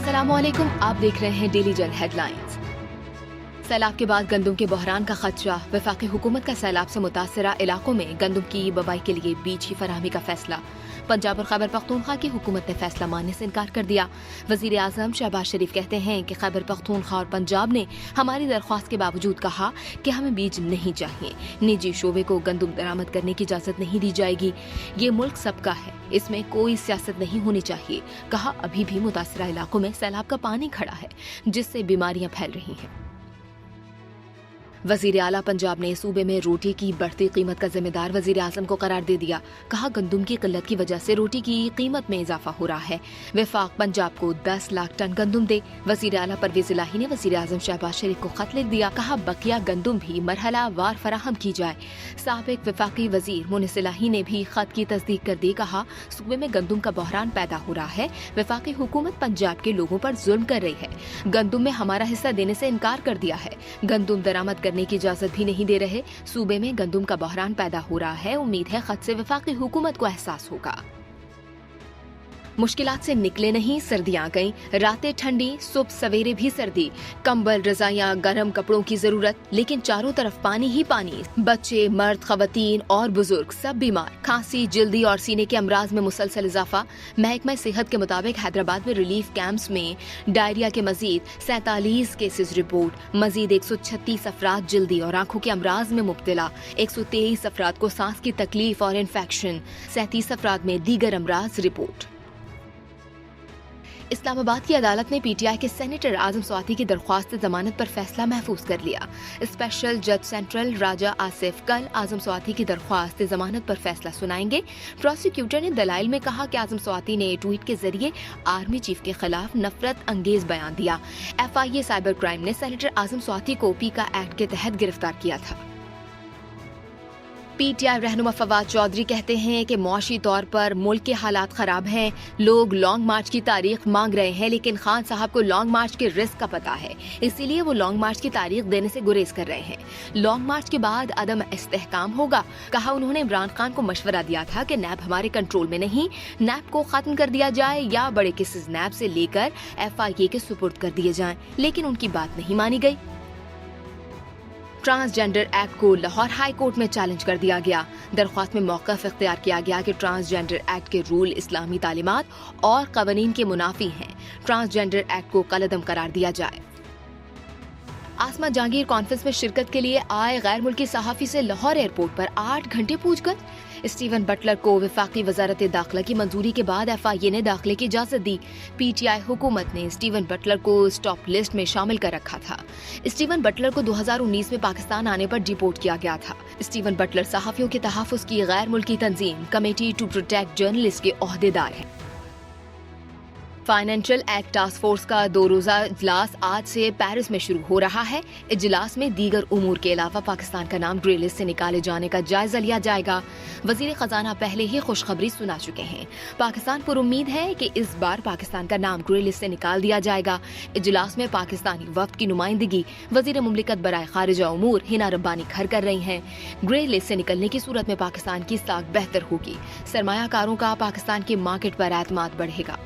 अस्सलाम वालेकुम, आप देख रहे हैं डेली जल हेडलाइंस। सैलाब के बाद गंदम के बहरान का खदशा, वफाकी हुकूमत का सैलाब से मुतासरा इलाकों में गंदम की बबाई के लिए बीज की फराहमी का फैसला। पंजाब और खैबर पख्तूनख्वा की हुकूमत ने फैसला मानने से इनकार कर दिया। वजीर आजम शहबाज शरीफ कहते हैं कि खैबर पख्तूनख्वा और पंजाब ने हमारी दरख्वास्त के बावजूद कहा कि हमें बीज नहीं चाहिए। निजी शोबे को गंदम दरामद करने की इजाजत नहीं दी जाएगी। ये मुल्क सबका है, इसमें कोई सियासत नहीं होनी चाहिए। कहा, अभी भी मुतासरा इलाकों में सैलाब का पानी खड़ा है जिससे बीमारियां फैल रही हैं। वजीर आला पंजाब ने सूबे में रोटी की बढ़ती कीमत का जिम्मेदार वजीर आजम को करार दे दिया। कहा, गंदम की किल्लत की वजह से रोटी की कीमत में इजाफा हो रहा है। वफाक पंजाब को 10 लाख टन गंदम दे। वजीर आला परवेज इलाही ने वजीर आजम शहबाज शरीफ को खत लिख दिया। कहा, बकिया गंदम भी मरहला वार फराहम की जाए। साबिक वफाकी वजीर मुनिस इलाही ने भी खत की तस्दीक कर दी। कहा, सूबे में गंदम का बहरान पैदा हो रहा है। वफाकी हुकूमत पंजाब के लोगों पर जुल्म कर रही है। गंदम में हमारा हिस्सा देने से इनकार कर दिया है। गंदम दरामद करने की इजाजत भी नहीं दे रहे। सूबे में गंदम का बहरान पैदा हो रहा है। उम्मीद है खत से वफाकी हुकूमत को एहसास होगा। मुश्किलात से निकले नहीं, सर्दियां गईं, रातें ठंडी, सुबह सवेरे भी सर्दी। कंबल, रजाइयां, गर्म कपड़ों की जरूरत, लेकिन चारों तरफ पानी ही पानी। बच्चे, मर्द, खवातीन और बुजुर्ग सब बीमार। खांसी, जल्दी और सीने के अमराज में मुसलसल इजाफा। महकमा सेहत के मुताबिक हैदराबाद में रिलीफ कैंप्स में डायरिया के मजीद 47 केसेस रिपोर्ट। मजीद 136 अफराद जल्दी और आंखों के अमराज में मुब्तला। 123 अफराद को सांस की तकलीफ और इन्फेक्शन। 37 अफराद में दीगर अमराज रिपोर्ट। इस्लामाबाद की अदालत ने पीटीआई के सेनेटर आजम स्वाति की दरख्वास्त जमानत पर फैसला महफूज कर लिया। स्पेशल जज सेंट्रल राजा आसिफ कल आजम स्वाति की दरख्वास्त जमानत पर फैसला सुनाएंगे। प्रोसिक्यूटर ने दलाइल में कहा कि आजम स्वाति ने ट्वीट के जरिए आर्मी चीफ के खिलाफ नफरत अंगेज बयान दिया। FIA साइबर क्राइम ने सेनेटर आजम स्वाति को पीका एक्ट के तहत गिरफ्तार किया था। पीटीआई रहनुमा फवाद चौधरी कहते हैं कि मुआशी तौर पर मुल्क के हालात खराब हैं। लोग लॉन्ग मार्च की तारीख मांग रहे हैं, लेकिन खान साहब को लॉन्ग मार्च के रिस्क का पता है, इसीलिए वो लॉन्ग मार्च की तारीख देने से गुरेज कर रहे हैं। लॉन्ग मार्च के बाद अदम इस्तेहकाम होगा। कहा, उन्होंने इमरान खान को मशवरा दिया था कि नैब हमारे कंट्रोल में नहीं, नैब को खत्म कर दिया जाए या बड़े केसेस नैब से लेकर FIA के सुपुर्द कर दिए जाएं, लेकिन उनकी बात नहीं मानी गई। ट्रांसजेंडर एक्ट को लाहौर हाई कोर्ट में चैलेंज कर दिया गया। दरख्वास्त में मौक़िफ़ इख्तियार किया गया कि ट्रांसजेंडर एक्ट के रूल इस्लामी तालीमात और क़वानीन के मुनाफी हैं। ट्रांसजेंडर एक्ट को कलअदम करार दिया जाए। आसमा जहांगीर कॉन्फ्रेंस में शिरकत के लिए आए गैर मुल्की सहाफ़ी से लाहौर एयरपोर्ट पर 8 घंटे पूछगछ। स्टीवन बटलर को वफाकी वजारत दाखिला की मंजूरी के बाद FIA ने दाखिले की इजाजत दी। PTI हुकूमत ने स्टीवन बटलर को स्टॉप लिस्ट में शामिल कर रखा था। स्टीवन बटलर को 2019 में पाकिस्तान आने पर डिपोर्ट किया गया था। स्टीवन बटलर सहाफ़ियों के तहफ़्फ़ुज़ की गैर मुल्की तंजीम कमेटी टू प्रोटेक्ट जर्नलिस्ट के ओहदेदार हैं। फाइनेंशियल एक्ट टास्क फोर्स का 2 रोजा इजलास आज से पेरिस में शुरू हो रहा है। इजलास में दीगर उमूर के अलावा पाकिस्तान का नाम ग्रे लिस्ट से निकाले जाने का जायजा लिया जाएगा। वजीर खजाना पहले ही खुशखबरी सुना चुके हैं। पाकिस्तान पर उम्मीद है कि इस बार पाकिस्तान का नाम ग्रे लिस्ट से निकाल दिया जाएगा। इजलास में पाकिस्तानी वफ्द की नुमाइंदगी वजीर मुमलिकत बराए खारिजा उमूर हिना रब्बानी घर कर रही हैं। ग्रे लिस्ट से निकलने की सूरत में पाकिस्तान की साख बेहतर होगी। सरमायाकारों का पाकिस्तान की मार्केट पर एतमाद बढ़ेगा।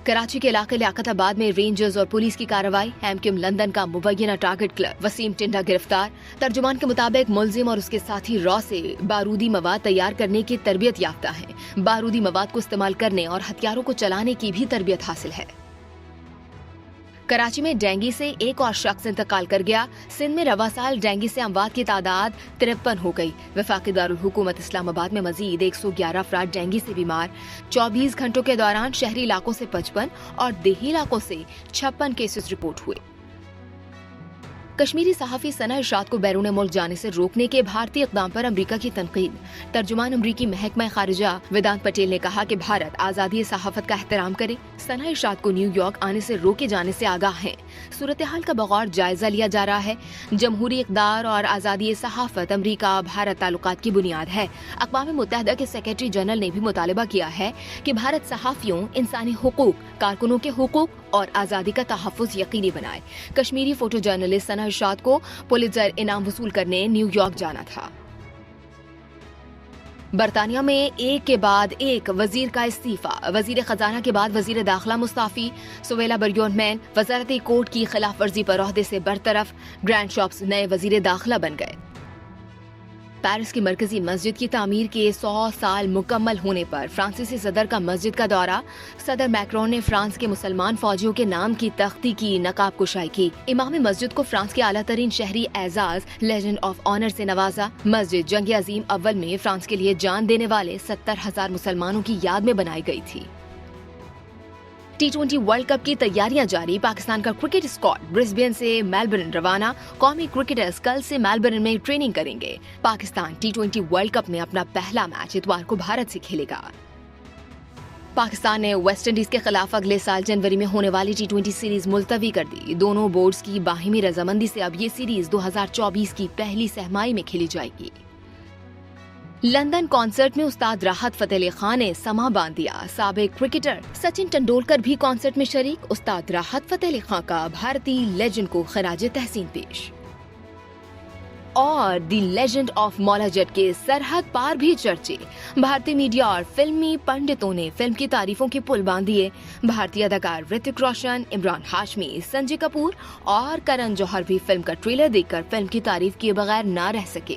कराची के इलाके लियाकताबाद में रेंजर्स और पुलिस की कार्रवाई। MQM लंदन का मुबैना टारगेट क्लर्क वसीम टिंडा गिरफ्तार। तर्जुमान के मुताबिक मुलजिम और उसके साथी रॉ से बारूदी मवाद तैयार करने की तरबियत याफ्ता है। बारूदी मवाद को इस्तेमाल करने और हथियारों को चलाने की भी तरबियत हासिल है। कराची में डेंगू से एक और शख्स इंतकाल कर गया। सिंध में रवा साल डेंगू से अमवात की तादाद 53 हो गई। वफाकी दारुल हुकूमत इस्लामाबाद में मजीद 111 अफराद डेंगू से बीमार। 24 घंटों के दौरान शहरी इलाकों से 55 और देही इलाकों से 56 केसेस रिपोर्ट हुए। कश्मीरी सहाफ़ी सना इरशाद को बैरून मुल्क जाने से रोकने के भारतीय इक़दाम पर अमरीका की तनकीद। तर्जुमान अमरीकी महकमा खारिजा वेदांत पटेल ने कहा कि भारत आज़ादी सहाफ़त का एहतराम करे। सना इरशाद को न्यूयॉर्क आने से रोके जाने से आगाह है। सूरत हाल का बगौर जायजा लिया जा रहा है। जमहूरी इक़दार और आज़ादी सहाफ़त अमरीका भारत ताल्लुकात की बुनियाद है। अक़वाम मुत्तहिदा के सेक्रेटरी जनरल ने भी मुतालबा किया है कि भारत सहाफ़ियों, इंसानी हुकूक, कारकुनों के हुकूक और आज़ादी का तहफ़्फ़ुज़ यकीनी बनाए। कश्मीरी फोटो जर्नलिस्ट सना इरशाद को पुलित्ज़र इनाम वसूल करने न्यूयॉर्क जाना था। برطانیہ میں ایک کے بعد ایک وزیر کا استعفی، وزیر خزانہ کے بعد وزیر داخلہ مستعفی، سویلا برگیون مین وزارت کوٹ کی خلاف ورزی پر عہدے سے برطرف، گرینڈ شاپس نئے وزیر داخلہ بن گئے۔ پیرس کی مرکزی مسجد کی تعمیر کے 100 سال مکمل ہونے پر فرانسیسی صدر کا مسجد کا دورہ، صدر میکرون نے فرانس کے مسلمان فوجیوں کے نام کی تختی کی نقاب کشائی کی، امام مسجد کو فرانس کے اعلیٰ ترین شہری اعزاز لیجنڈ آف آنر سے نوازا۔ مسجد جنگ عظیم اول میں فرانس کے لیے جان دینے والے 70,000 مسلمانوں کی یاد میں بنائی گئی تھی۔ T20 ورلڈ کپ کی تیاریاں جاری، پاکستان کا کرکٹ اسکواڈ برسبین سے میلبرن روانہ، قومی کرکٹرز کل سے میلبرن میں ٹریننگ کریں گے۔ پاکستان T20 ورلڈ کپ میں اپنا پہلا میچ اتوار کو بھارت سے کھیلے گا۔ پاکستان نے ویسٹ انڈیز کے خلاف اگلے سال جنوری میں ہونے والی T20 سیریز ملتوی کر دی، دونوں بورڈز کی باہمی رضامندی سے اب یہ سیریز 2024 کی پہلی سہمائی میں کھیلی جائے گی۔ لندن کانسرٹ میں استاد راحت فتح علی خان نے سما باندھ دیا، سابق کرکٹر سچن ٹنڈولکر بھی کانسرٹ میں شریک، استاد راحت فتح علی خان کا بھارتی لیجنڈ کو خراج تحسین پیش۔ اور دی لیجنڈ آف مولا جٹ کے سرحد پار بھی چرچے، بھارتی میڈیا اور فلمی پنڈتوں نے فلم کی تعریفوں کے پل باندھ دیے، بھارتی اداکار رتک روشن، عمران ہاشمی، سنجے کپور اور کرن جوہر بھی فلم کا ٹریلر دیکھ کر فلم کی تعریف کیے بغیر نہ رہ سکے۔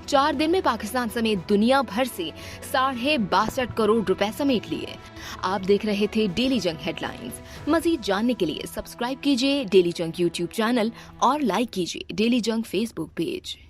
4 دن میں پاکستان سمیت دنیا بھر سے 62.5 کروڑ روپے سمیٹ لیے۔ آپ دیکھ رہے تھے ڈیلی جنگ ہیڈ لائنز۔ مزید جاننے کے لیے سبسکرائب کیجیے ڈیلی جنگ یوٹیوب چینل اور لائک کیجیے ڈیلی جنگ فیس بک پیج۔